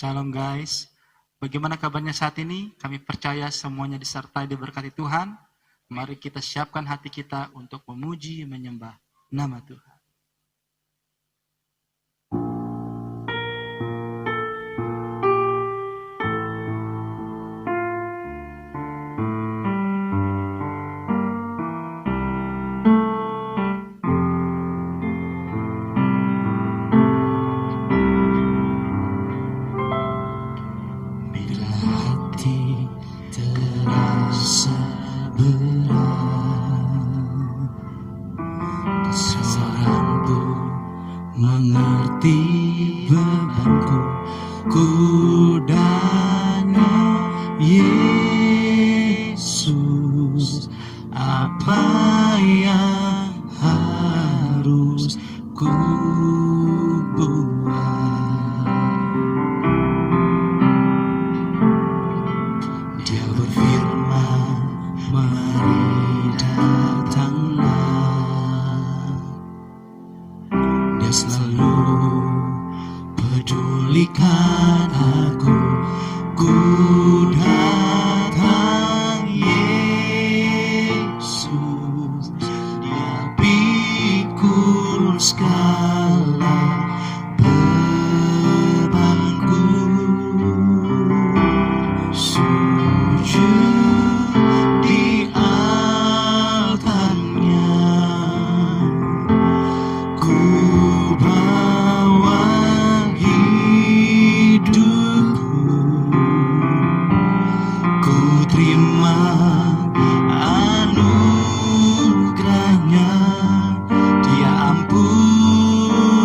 Shalom guys, bagaimana kabarnya saat ini? Kami percaya semuanya disertai diberkati Tuhan. Mari kita siapkan hati kita untuk memuji, menyembah nama Tuhan. Dia ampun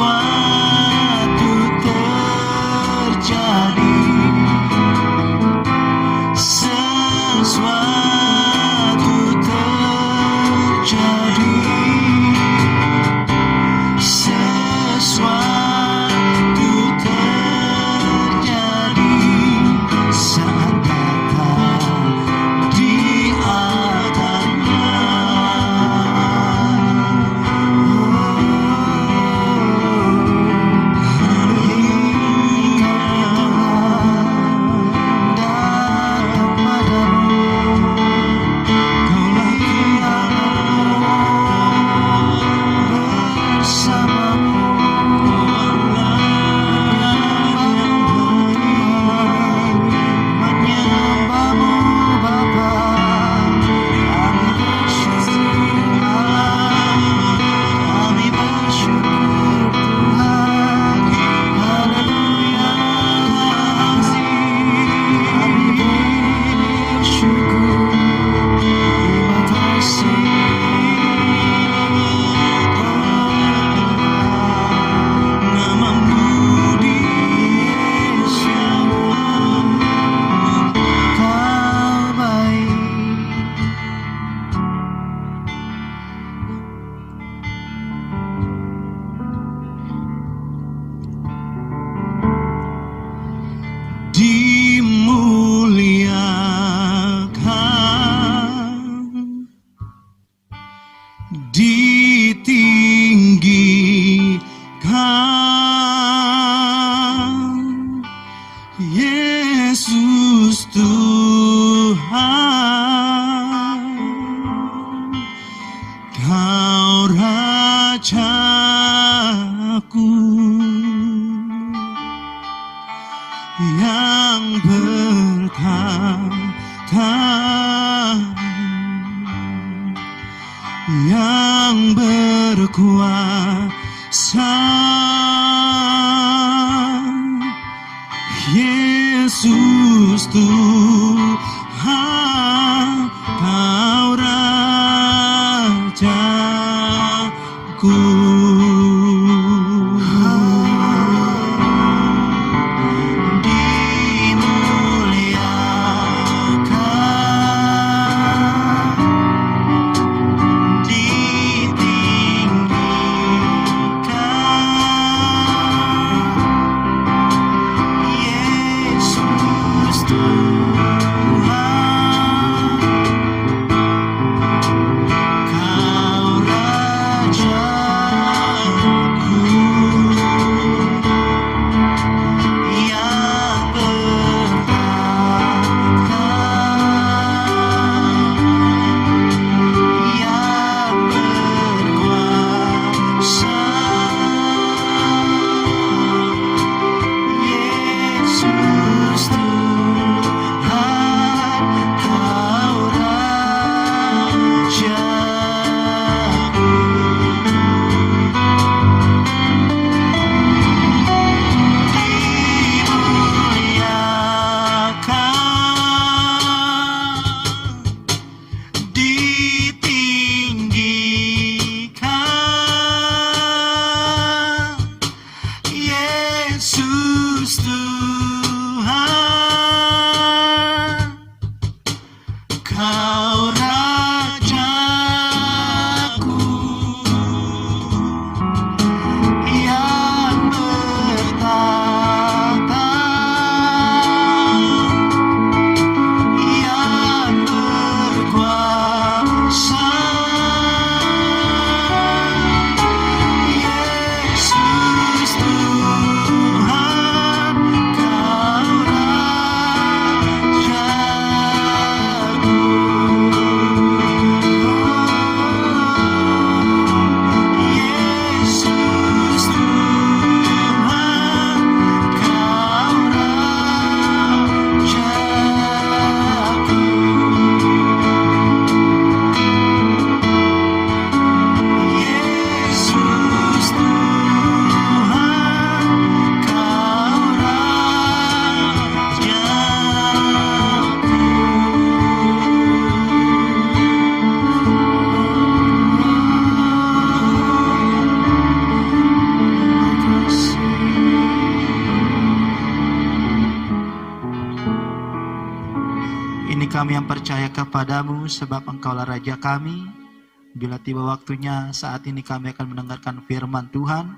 sesuatu terjadi, sesuatu terjadi, sesuatu terjadi saat datang di adanya. Dimuliakan, ditinggikan, Yesus Tuhan, Kau Rajaku yang bertahta, yang berkuasa. kami yang percaya kepadamu sebab Engkaulah Raja kami. Bila tiba waktunya saat ini kami akan mendengarkan firman Tuhan.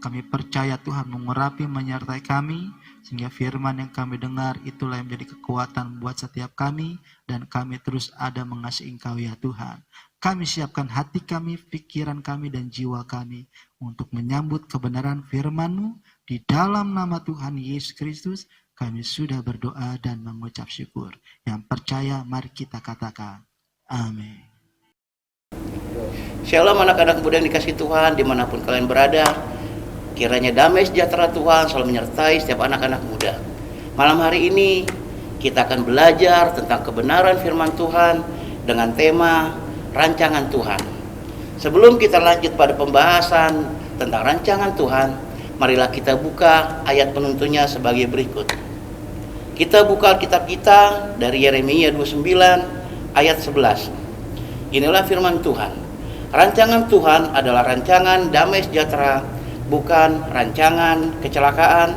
Kami percaya Tuhan mengurapi menyertai kami, sehingga firman yang kami dengar itulah yang menjadi kekuatan buat setiap kami, dan kami terus ada mengasihi Engkau ya Tuhan. Kami siapkan hati kami, pikiran kami, dan jiwa kami untuk menyambut kebenaran firman-Mu. Di dalam nama Tuhan Yesus Kristus, kami sudah berdoa dan mengucap syukur. Yang percaya, mari kita katakan, amin. Shalom anak-anak muda yang dikasihi Tuhan dimanapun kalian berada. Kiranya damai sejahtera Tuhan selalu menyertai setiap anak-anak muda. Malam hari ini kita akan belajar tentang kebenaran firman Tuhan dengan tema rancangan Tuhan. Sebelum kita lanjut pada pembahasan tentang rancangan Tuhan, marilah kita buka ayat penuntunnya sebagai berikut. Kita buka kitab kita dari Yeremia 29 ayat 11. Inilah firman Tuhan. Rancangan Tuhan adalah rancangan damai sejahtera, bukan rancangan kecelakaan,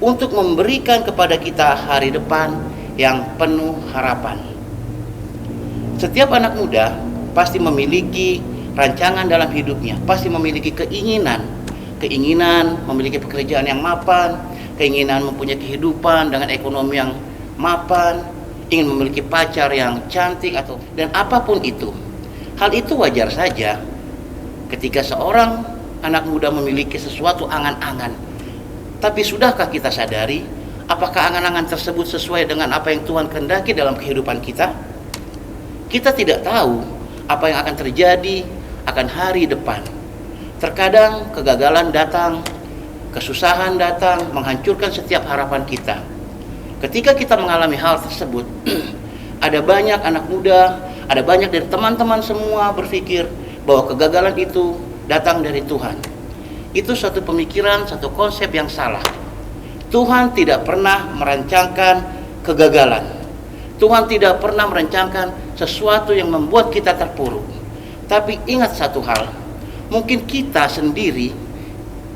untuk memberikan kepada kita hari depan yang penuh harapan. Setiap anak muda pasti memiliki rancangan dalam hidupnya, pasti memiliki keinginan memiliki pekerjaan yang mapan, keinginan mempunyai kehidupan dengan ekonomi yang mapan, ingin memiliki pacar yang cantik dan apapun itu. Hal itu wajar saja ketika seorang anak muda memiliki sesuatu angan-angan. Tapi sudahkah kita sadari apakah angan-angan tersebut sesuai dengan apa yang Tuhan kehendaki dalam kehidupan kita? Kita tidak tahu apa yang akan terjadi akan hari depan. Terkadang kegagalan datang, kesusahan datang, menghancurkan setiap harapan kita. Ketika kita mengalami hal tersebut, ada banyak anak muda, ada banyak dari teman-teman semua berpikir bahwa kegagalan itu datang dari Tuhan. Itu suatu pemikiran, satu konsep yang salah. Tuhan tidak pernah merancangkan kegagalan. Tuhan tidak pernah merancangkan sesuatu yang membuat kita terpuruk. Tapi ingat satu hal, mungkin kita sendiri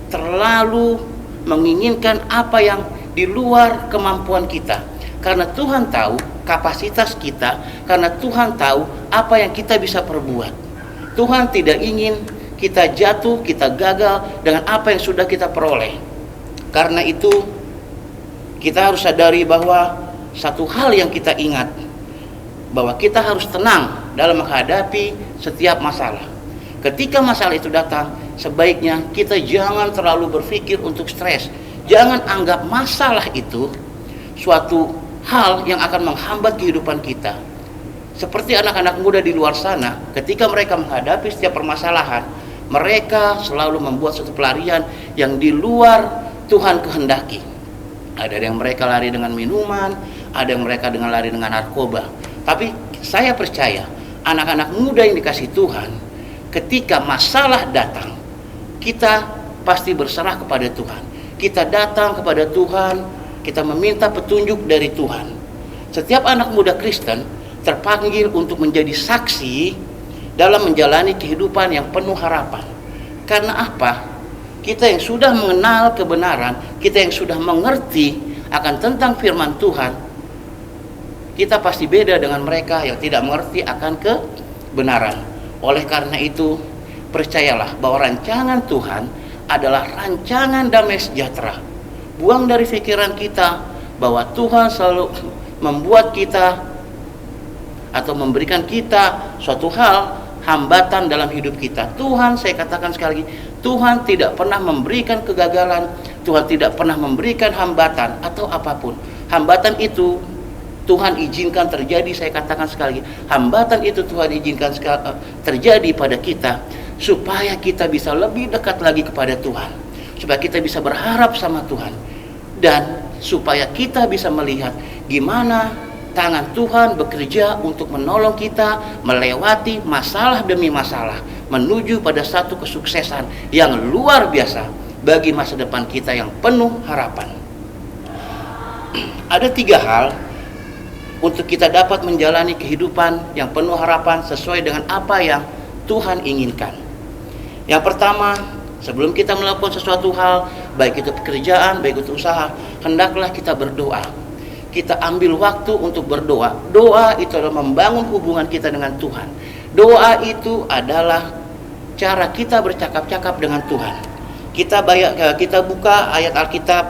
terlalu menginginkan apa yang di luar kemampuan kita. Karena Tuhan tahu kapasitas kita, karena Tuhan tahu apa yang kita bisa perbuat. Tuhan tidak ingin kita jatuh, kita gagal dengan apa yang sudah kita peroleh. Karena itu kita harus sadari bahwa satu hal yang kita ingat, bahwa kita harus tenang dalam menghadapi setiap masalah. Ketika masalah itu datang, sebaiknya kita jangan terlalu berpikir untuk stres. Jangan anggap masalah itu suatu hal yang akan menghambat kehidupan kita. Seperti anak-anak muda di luar sana, ketika mereka menghadapi setiap permasalahan, mereka selalu membuat suatu pelarian yang di luar Tuhan kehendaki. Ada yang mereka lari dengan minuman, ada yang mereka lari dengan narkoba. Tapi saya percaya anak-anak muda yang dikasihi Tuhan, ketika masalah datang, kita pasti berserah kepada Tuhan. Kita datang kepada Tuhan, kita meminta petunjuk dari Tuhan. Setiap anak muda Kristen terpanggil untuk menjadi saksi dalam menjalani kehidupan yang penuh harapan. Karena apa? Kita yang sudah mengenal kebenaran, kita yang sudah mengerti akan tentang firman Tuhan, kita pasti beda dengan mereka yang tidak mengerti akan kebenaran. Oleh karena itu, percayalah bahwa rancangan Tuhan adalah rancangan damai sejahtera. Buang dari pikiran kita bahwa Tuhan selalu membuat kita atau memberikan kita suatu hal hambatan dalam hidup kita. Tuhan, saya katakan sekali lagi, Tuhan tidak pernah memberikan kegagalan, Tuhan tidak pernah memberikan hambatan atau apapun. Hambatan itu Tuhan izinkan terjadi, saya katakan sekali lagi, hambatan itu Tuhan izinkan terjadi pada kita supaya kita bisa lebih dekat lagi kepada Tuhan, supaya kita bisa berharap sama Tuhan, dan supaya kita bisa melihat gimana tangan Tuhan bekerja untuk menolong kita melewati masalah demi masalah, menuju pada satu kesuksesan yang luar biasa bagi masa depan kita yang penuh harapan. Ada 3 hal untuk kita dapat menjalani kehidupan yang penuh harapan sesuai dengan apa yang Tuhan inginkan. Yang pertama, sebelum kita melakukan sesuatu hal, baik itu pekerjaan, baik itu usaha, hendaklah kita berdoa. kita ambil waktu untuk berdoa. Doa itu adalah membangun hubungan kita dengan Tuhan. Doa itu adalah cara kita bercakap-cakap dengan Tuhan. Kita buka ayat Alkitab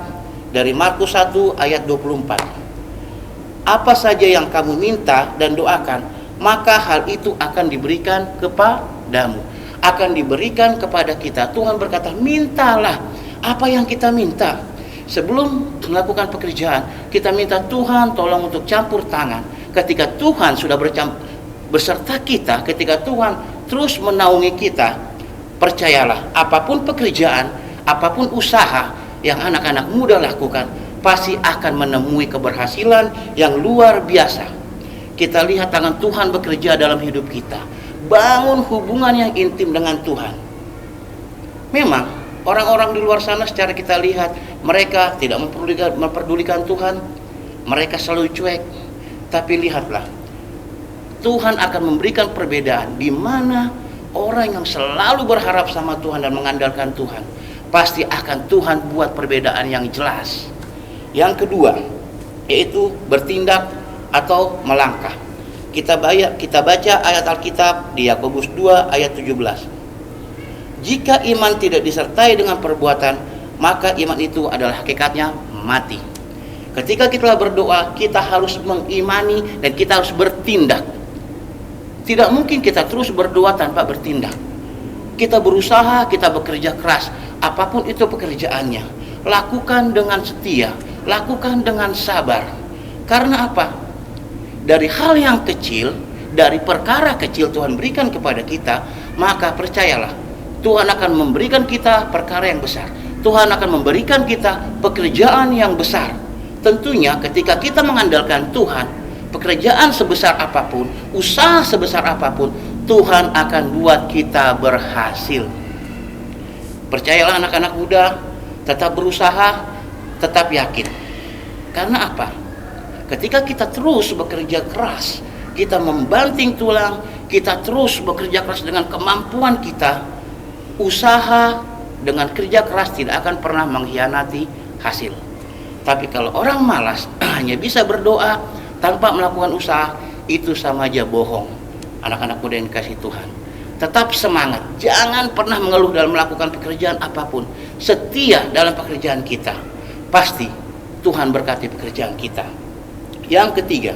dari Markus 1 ayat 24. Apa saja yang kamu minta dan doakan, maka hal itu akan diberikan kepadamu, akan diberikan kepada kita. Tuhan berkata, mintalah apa yang kita minta. Sebelum melakukan pekerjaan, kita minta Tuhan tolong untuk campur tangan. Ketika Tuhan sudah beserta kita, ketika Tuhan terus menaungi kita, percayalah, apapun pekerjaan, apapun usaha yang anak-anak muda lakukan, pasti akan menemui keberhasilan yang luar biasa. Kita lihat tangan Tuhan bekerja dalam hidup kita. Bangun hubungan yang intim dengan Tuhan. Memang orang-orang di luar sana secara kita lihat, mereka tidak memperdulikan Tuhan. Mereka selalu cuek. Tapi lihatlah, Tuhan akan memberikan perbedaan di mana orang yang selalu berharap sama Tuhan dan mengandalkan Tuhan, pasti akan Tuhan buat perbedaan yang jelas. Yang kedua, yaitu bertindak atau melangkah. Kita baca ayat Alkitab di Yakobus 2 ayat 17. Jika iman tidak disertai dengan perbuatan, maka iman itu adalah hakikatnya mati. Ketika kita berdoa, kita harus mengimani dan kita harus bertindak. Tidak mungkin kita terus berdoa tanpa bertindak. Kita berusaha, kita bekerja keras, apapun itu pekerjaannya, lakukan dengan setia, lakukan dengan sabar. Karena apa? Dari hal yang kecil, dari perkara kecil Tuhan berikan kepada kita, maka percayalah, Tuhan akan memberikan kita perkara yang besar. Tuhan akan memberikan kita pekerjaan yang besar. Tentunya ketika kita mengandalkan Tuhan, pekerjaan sebesar apapun, usaha sebesar apapun, Tuhan akan buat kita berhasil. Percayalah anak-anak muda, tetap berusaha, tetap yakin. Karena apa? Ketika kita terus bekerja keras, kita membanting tulang, kita terus bekerja keras dengan kemampuan kita, usaha dengan kerja keras tidak akan pernah mengkhianati hasil. Tapi kalau orang malas hanya bisa berdoa tanpa melakukan usaha, itu sama aja bohong. Anak-anak muda yang dikasih Tuhan, tetap semangat, jangan pernah mengeluh dalam melakukan pekerjaan apapun. Setia dalam pekerjaan kita, pasti Tuhan berkati pekerjaan kita. Yang ketiga,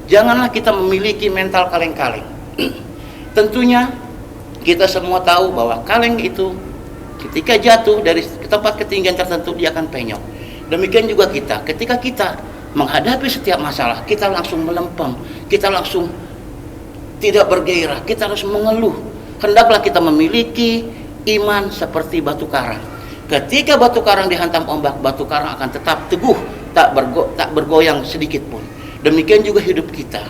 janganlah kita memiliki mental kaleng-kaleng. Tentunya kita semua tahu bahwa kaleng itu ketika jatuh dari tempat ketinggian tertentu dia akan penyok. Demikian juga kita, ketika kita menghadapi setiap masalah, kita langsung melempem, kita langsung tidak bergairah, kita harus mengeluh. Hendaklah kita memiliki iman seperti batu karang. Ketika batu karang dihantam ombak, batu karang akan tetap teguh, tak bergoyang sedikit pun. Demikian juga hidup kita.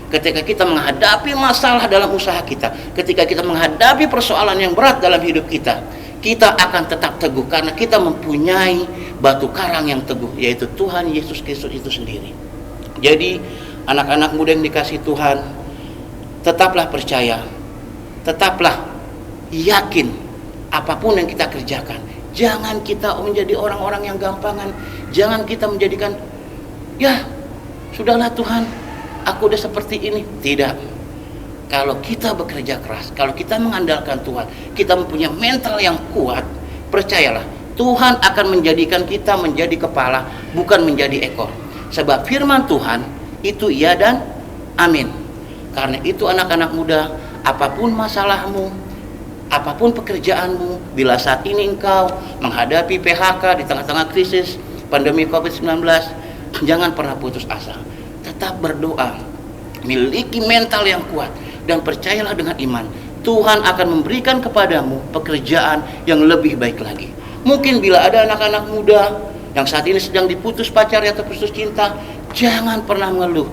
Ketika kita menghadapi masalah dalam usaha kita, ketika kita menghadapi persoalan yang berat dalam hidup kita, kita akan tetap teguh karena kita mempunyai batu karang yang teguh, yaitu Tuhan Yesus Kristus itu sendiri. Jadi anak-anak muda yang dikasih Tuhan, tetaplah percaya, tetaplah yakin apapun yang kita kerjakan. Jangan kita menjadi orang-orang yang gampangan. Jangan kita menjadikan, ya sudahlah Tuhan, aku udah seperti ini. Tidak. Kalau kita bekerja keras, kalau kita mengandalkan Tuhan, kita mempunyai mental yang kuat, percayalah, Tuhan akan menjadikan kita menjadi kepala, bukan menjadi ekor. Sebab firman Tuhan itu iya dan amin. Karena itu anak-anak muda, apapun masalahmu, apapun pekerjaanmu, bila saat ini engkau menghadapi PHK di tengah-tengah krisis pandemi COVID-19, jangan pernah putus asa. Tetap berdoa, miliki mental yang kuat, dan percayalah dengan iman, Tuhan akan memberikan kepadamu pekerjaan yang lebih baik lagi. Mungkin bila ada anak-anak muda yang saat ini sedang diputus pacar atau putus cinta, jangan pernah mengeluh,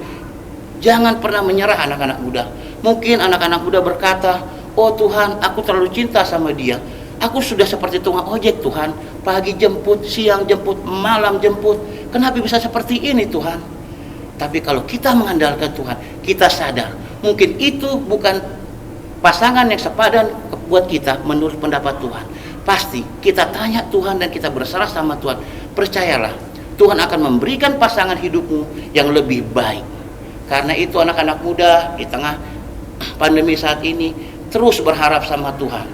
jangan pernah menyerah anak-anak muda. Mungkin anak-anak muda berkata, oh Tuhan, aku terlalu cinta sama dia, aku sudah seperti tukang ojek Tuhan, pagi jemput, siang jemput, malam jemput, kenapa bisa seperti ini Tuhan? Tapi kalau kita mengandalkan Tuhan, kita sadar, mungkin itu bukan pasangan yang sepadan buat kita menurut pendapat Tuhan. Pasti kita tanya Tuhan dan kita berserah sama Tuhan. Percayalah, Tuhan akan memberikan pasangan hidupmu yang lebih baik. Karena itu anak-anak muda di tengah pandemi saat ini terus berharap sama Tuhan.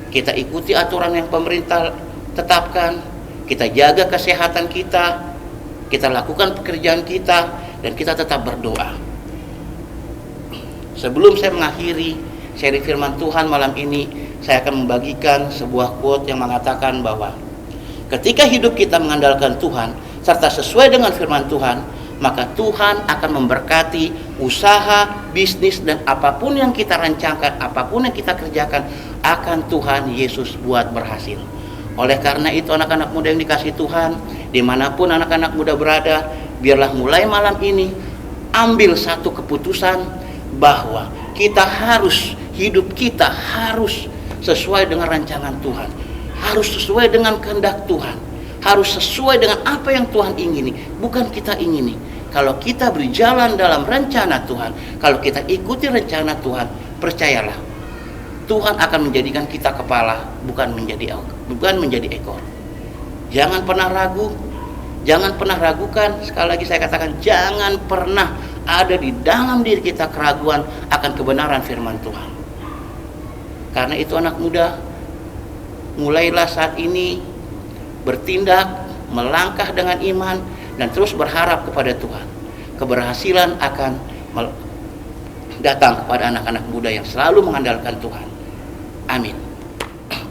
Kita ikuti aturan yang pemerintah tetapkan, kita jaga kesehatan kita lakukan pekerjaan kita, dan kita tetap berdoa. Sebelum saya mengakhiri seri firman Tuhan malam ini, saya akan membagikan sebuah quote yang mengatakan bahwa ketika hidup kita mengandalkan Tuhan serta sesuai dengan firman Tuhan, maka Tuhan akan memberkati usaha, bisnis, dan apapun yang kita rancangkan, apapun yang kita kerjakan, akan Tuhan Yesus buat berhasil. Oleh karena itu anak-anak muda yang dikasihi Tuhan, dimanapun anak-anak muda berada, biarlah mulai malam ini ambil satu keputusan bahwa hidup kita harus sesuai dengan rancangan Tuhan, harus sesuai dengan kehendak Tuhan, harus sesuai dengan apa yang Tuhan ingini, bukan kita ingini. Kalau kita berjalan dalam rencana Tuhan, kalau kita ikuti rencana Tuhan, percayalah, Tuhan akan menjadikan kita kepala, bukan menjadi ekor. Jangan pernah ragu, jangan pernah ragukan. Sekali lagi saya katakan, jangan pernah ada di dalam diri kita keraguan akan kebenaran firman Tuhan. Karena itu anak muda, mulailah saat ini bertindak, melangkah dengan iman, dan terus berharap kepada Tuhan. Keberhasilan akan datang kepada anak-anak muda yang selalu mengandalkan Tuhan. Amin.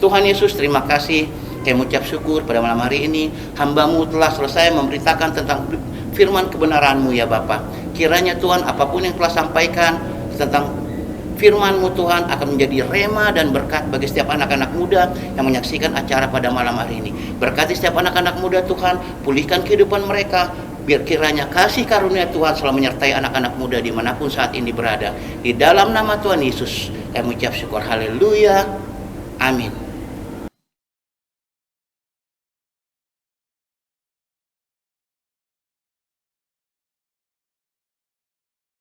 Tuhan Yesus, terima kasih. Kami mengucap syukur pada malam hari ini hamba-Mu telah selesai memberitakan tentang firman kebenaran-Mu ya Bapa. Kiranya Tuhan, apapun yang telah sampaikan tentang firman-Mu Tuhan akan menjadi rema dan berkat bagi setiap anak-anak muda yang menyaksikan acara pada malam hari ini. Berkati setiap anak-anak muda Tuhan, pulihkan kehidupan mereka. Biar kiranya kasih karunia Tuhan selalu menyertai anak-anak muda dimanapun saat ini berada. Di dalam nama Tuhan Yesus kami mengucap syukur. Haleluya. Amin.